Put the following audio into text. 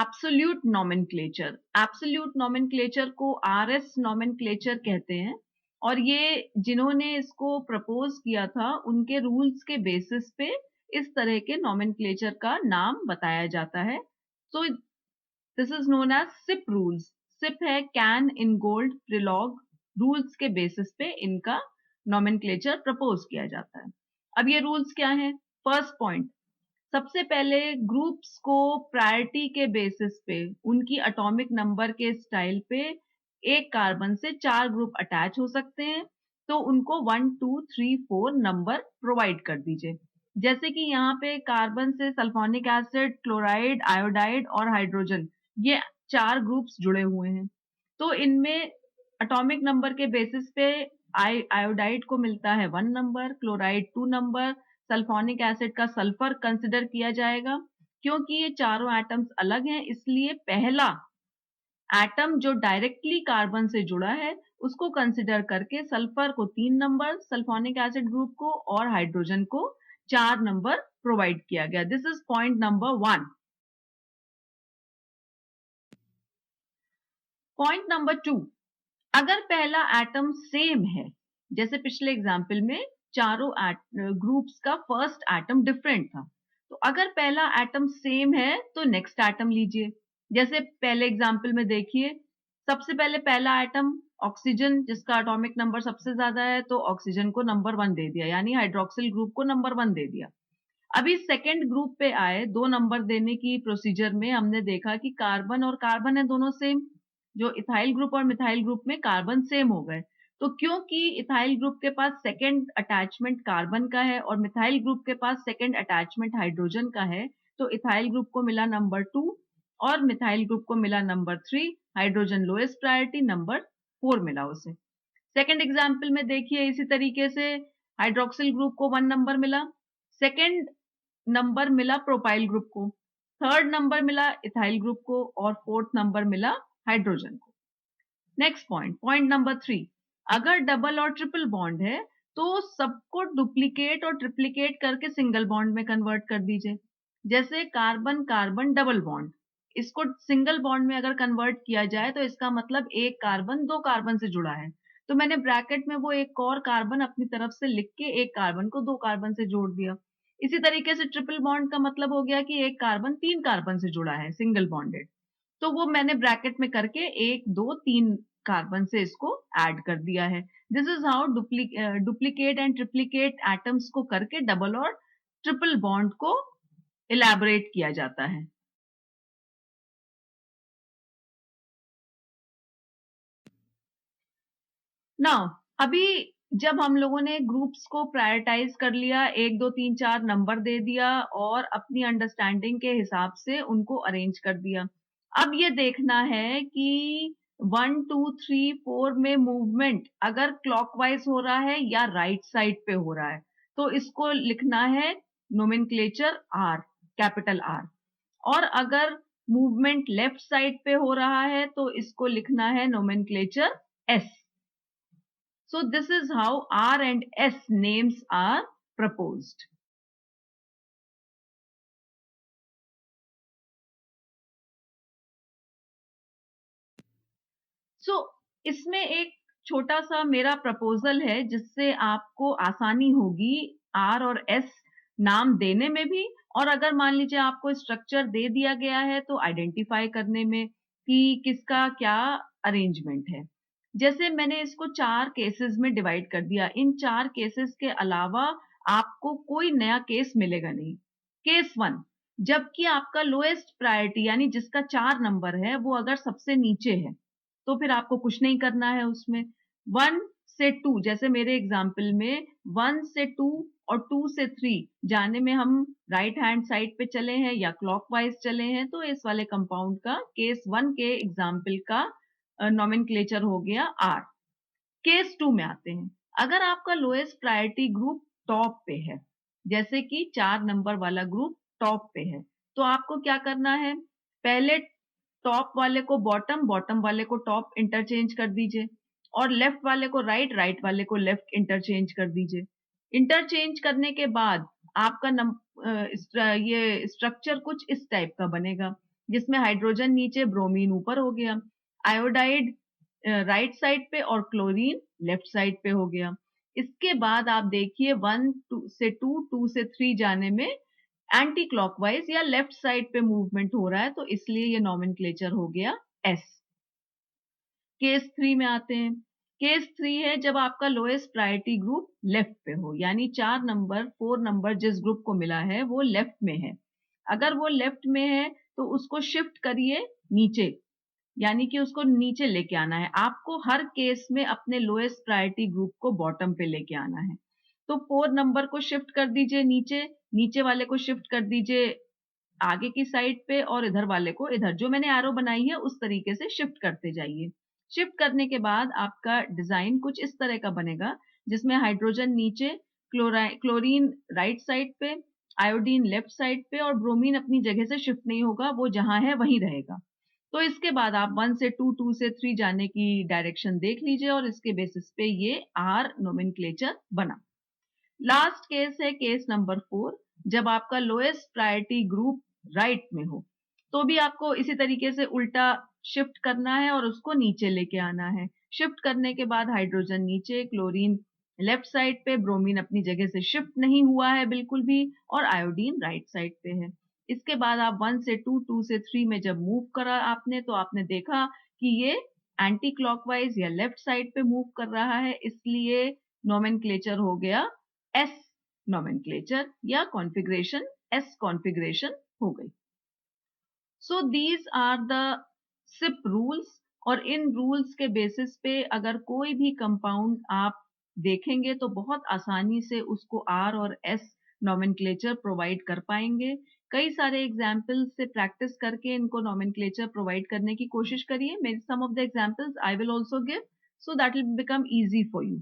Absolute nomenclature. Absolute nomenclature को RS nomenclature कहते हैं और ये जिन्होंने इसको प्रपोज किया था उनके रूल्स के बेसिस पे इस तरह के नोमेनक्लेचर का नाम बताया जाता है। So this is known as CIP rules. CIP है Cahn Ingold Prelog, rules के बेसिस पे इनका नोमेनक्लेचर प्रपोज किया जाता है। अब ये रूल्स क्या हैं? फर्स्ट पॉइंट, सबसे पहले ग्रुप्स को प्रायोरिटी के बेसिस पे उनकी एटॉमिक नंबर के स्टाइल पे एक कार्बन से 4 ग्रुप अटैच हो सकते हैं, तो उनको 1 2 3 4 नंबर प्रोवाइड कर दीजिए। जैसे कि यहाँ पे कार्बन से सल्फोनिक एसिड, क्लोराइड, आयोडाइड और हाइड्रोजन, ये 4 ग्रुप्स जुड़े हुए हैं। तो इनमें एटॉमिक नंबर के बेसिस पे आयोडाइड को मिलता है 1 number, chloride 2 number, sulphonic acid का सल्फर कंसिडर किया जाएगा। क्योंकि ये चारों एटम्स अलग हैं, इसलिए पहला एटम जो डायरेक्टली कार्बन से जुड़ा है उसको कंसिडर करके सल्फर को 3 नंबर, सल्फोनिक एसिड ग्रुप को और हाइड्रोजन को 4 नंबर प्रोवाइड किया गया। This is point number 1। Point number 2, अगर पहला एटम सेम है, जैसे पिछले एग्जाम्पल में चारों ग्रुप्स का फर्स्ट एटम डिफरेंट था, तो अगर पहला एटम सेम है तो नेक्स्ट एटम लीजिए। जैसे पहले एग्जाम्पल में देखिए, सबसे पहले पहला एटम ऑक्सीजन, जिसका एटॉमिक नंबर सबसे ज्यादा है, तो ऑक्सीजन को नंबर 1 दे दिया, यानी हाइड्रोक्सिल ग्रुप को नंबर 1 दे दिया। अभी सेकेंड ग्रुप पे आए, 2 नंबर देने की प्रोसीजर में हमने देखा कि कार्बन और कार्बन है दोनों सेम, जो इथाइल ग्रुप और मिथाइल ग्रुप में कार्बन सेम हो गए। तो क्योंकि इथाइल ग्रुप के पास सेकेंड अटैचमेंट कार्बन का है और मिथाइल ग्रुप के पास सेकेंड अटैचमेंट हाइड्रोजन का है, तो इथाइल ग्रुप को मिला नंबर 2 और मिथाइल ग्रुप को मिला number 3, hydrogen lowest priority number 4 मिला उसे। सेकेंड एग्जाम्पल में देखिए, इसी तरीके से हाइड्रोक्सिल ग्रुप को 1 नंबर मिला, सेकेंड नंबर मिला प्रोपाइल ग्रुप को, थर्ड नंबर मिला इथाइल ग्रुप को और फोर्थ नंबर मिला हाइड्रोजन को। नेक्स्ट पॉइंट, पॉइंट नंबर 3, अगर डबल और ट्रिपल बॉन्ड है तो सबको डुप्लीकेट और ट्रिप्लीकेट करके सिंगल बॉन्ड में कन्वर्ट कर दीजिए। जैसे कार्बन कार्बन डबल बॉन्ड, इसको सिंगल बॉन्ड में अगर कन्वर्ट किया जाए तो इसका मतलब एक कार्बन 2 कार्बन से जुड़ा है, तो मैंने ब्रैकेट में वो एक और कार्बन अपनी तरफ से लिख के एक कार्बन को 2 कार्बन से जोड़ दिया। इसी तरीके से ट्रिपल बॉन्ड का मतलब हो गया कि एक कार्बन 3 कार्बन से जुड़ा है, सिंगल बॉन्डेड, तो वो मैंने ब्रैकेट में करके 1 2 3 कार्बन से इसको ऐड कर दिया है। This is how duplicate and triplicate atoms को करके डबल और ट्रिपल बॉन्ड को इलैबोरेट किया जाता है। नाउ अभी जब हम लोगों ने ग्रुप्स को प्रायोरिटाइज कर लिया, 1 2 3 4 नंबर दे दिया और अपनी अंडरस्टैंडिंग के हिसाब से उनको अरेंज कर दिया, अब ये देखना है कि 1 2 3 4 में मूवमेंट अगर क्लॉकवाइज हो रहा है या राइट साइड पे हो रहा है, तो इसको लिखना है नोमेनक्लेचर आर, कैपिटल आर। और अगर मूवमेंट लेफ्ट साइड पे हो रहा है तो इसको लिखना है nomenclature S. So this is how R and S names are proposed. So इसमें एक छोटा सा मेरा प्रपोजल है जिससे आपको आसानी होगी R और S नाम देने में भी, और अगर मान लीजिए आपको स्ट्रक्चर दे दिया गया है तो आइडेंटिफाई करने में कि किसका क्या अरेंजमेंट है। जैसे मैंने इसको 4 केसेस में डिवाइड कर दिया, इन 4 केसेस के अलावा आपको कोई नया केस मिलेगा नहीं। केस 1, जबकि आपका लोएस्ट प्रायोरिटी यानी जिसका 4 नंबर है वो अगर सबसे नीचे है तो फिर आपको कुछ नहीं करना है उसमें। 1 से 2, जैसे मेरे एग्जाम्पल में 1 से 2 और 2 से 3 जाने में हम राइट हैंड साइड पे चले हैं या क्लॉकवाइज चले हैं, तो इस वाले कंपाउंड का केस 1 के एग्जाम्पल का नोमेनक्लेचर हो गया आर। केस 2 में आते हैं, अगर आपका लोएस्ट प्रायोरिटी ग्रुप टॉप पे है, जैसे कि 4 नंबर वाला ग्रुप टॉप पे है, तो आपको क्या करना है, पहले टॉप वाले को बॉटम, बॉटम वाले को टॉप इंटरचेंज कर दीजिए और लेफ्ट वाले को राइट, राइट वाले को लेफ्ट इंटरचेंज कर दीजिए। इंटरचेंज करने के बाद आपका ये स्ट्रक्चर कुछ इस टाइप का बनेगा। जिसमें हाइड्रोजन नीचे, ब्रोमीन ऊपर हो गया। आयोडाइड राइट साइड पे और क्लोरीन लेफ्ट साइड पे हो गया। इसके बाद आप देखिए 1 से 2 से 3 जाने में एंटी क्लॉकवाइज या लेफ्ट साइड पे मूवमेंट हो रहा है, तो इसलिए ये नॉमेनक्लेचर हो गया एस। केस 3 में आते हैं। केस 3 है जब आपका लोएस्ट प्रायोरिटी ग्रुप लेफ्ट पे हो, यानी 4 नंबर जिस ग्रुप को मिला है वो लेफ्ट में है। अगर वो लेफ्ट में है तो उसको शिफ्ट करिए नीचे, यानी कि उसको नीचे लेके आना है। आपको हर केस में अपने लोएस्ट प्रायोरिटी ग्रुप को बॉटम पे लेके आना है। तो 4 नंबर को शिफ्ट कर दीजिए नीचे, नीचे वाले को शिफ्ट कर दीजिए आगे की साइड पे और इधर वाले को इधर, जो मैंने एरो बनाई है उस तरीके से शिफ्ट करते जाइए। शिफ्ट करने के बाद आपका डिजाइन कुछ इस तरह का बनेगा, जिसमें हाइड्रोजन नीचे, क्लोरीन राइट साइड पे, आयोडीन लेफ्ट साइड पे और ब्रोमीन अपनी जगह से शिफ्ट नहीं होगा, वो जहां है वहीं रहेगा। तो इसके बाद आप 1 से 2, 2 से 3 जाने की डायरेक्शन देख लीजिए और इसके बेसिस पे ये आर नोमेनक्लेचर बना। लास्ट केस है केस नंबर 4, जब आपका लोएस्ट प्रायोरिटी ग्रुप राइट में हो, तो भी आपको इसी तरीके से उल्टा शिफ्ट करना है और उसको नीचे लेके आना है। शिफ्ट करने के बाद हाइड्रोजन नीचे, क्लोरीन लेफ्ट साइड पे, ब्रोमीन अपनी जगह से शिफ्ट नहीं हुआ है बिल्कुल भी और आयोडीन राइट साइड पे है। इसके बाद आप 1 से 2, 2 से 3 में जब मूव करा आपने, तो आपने देखा कि ये एंटी क्लॉकवाइज या लेफ्ट साइड पे मूव कर रहा है, इसलिए नोमेनक्लेचर हो गया एस नोमेनक्लेचर या कॉन्फ़िगरेशन एस कॉन्फ़िगरेशन हो गई। So these are the CIP rules, और इन रूल्स के बेसिस पे अगर कोई भी कंपाउंड आप देखेंगे तो बहुत आसानी से उसको आर और एस नोमेनक्लेचर प्रोवाइड कर पाएंगे। कई सारे एग्जाम्पल्स से प्रैक्टिस करके इनको नोमेनक्लेचर प्रोवाइड करने की कोशिश करिए। मेरी some of the examples I will also give, so that will become easy for you.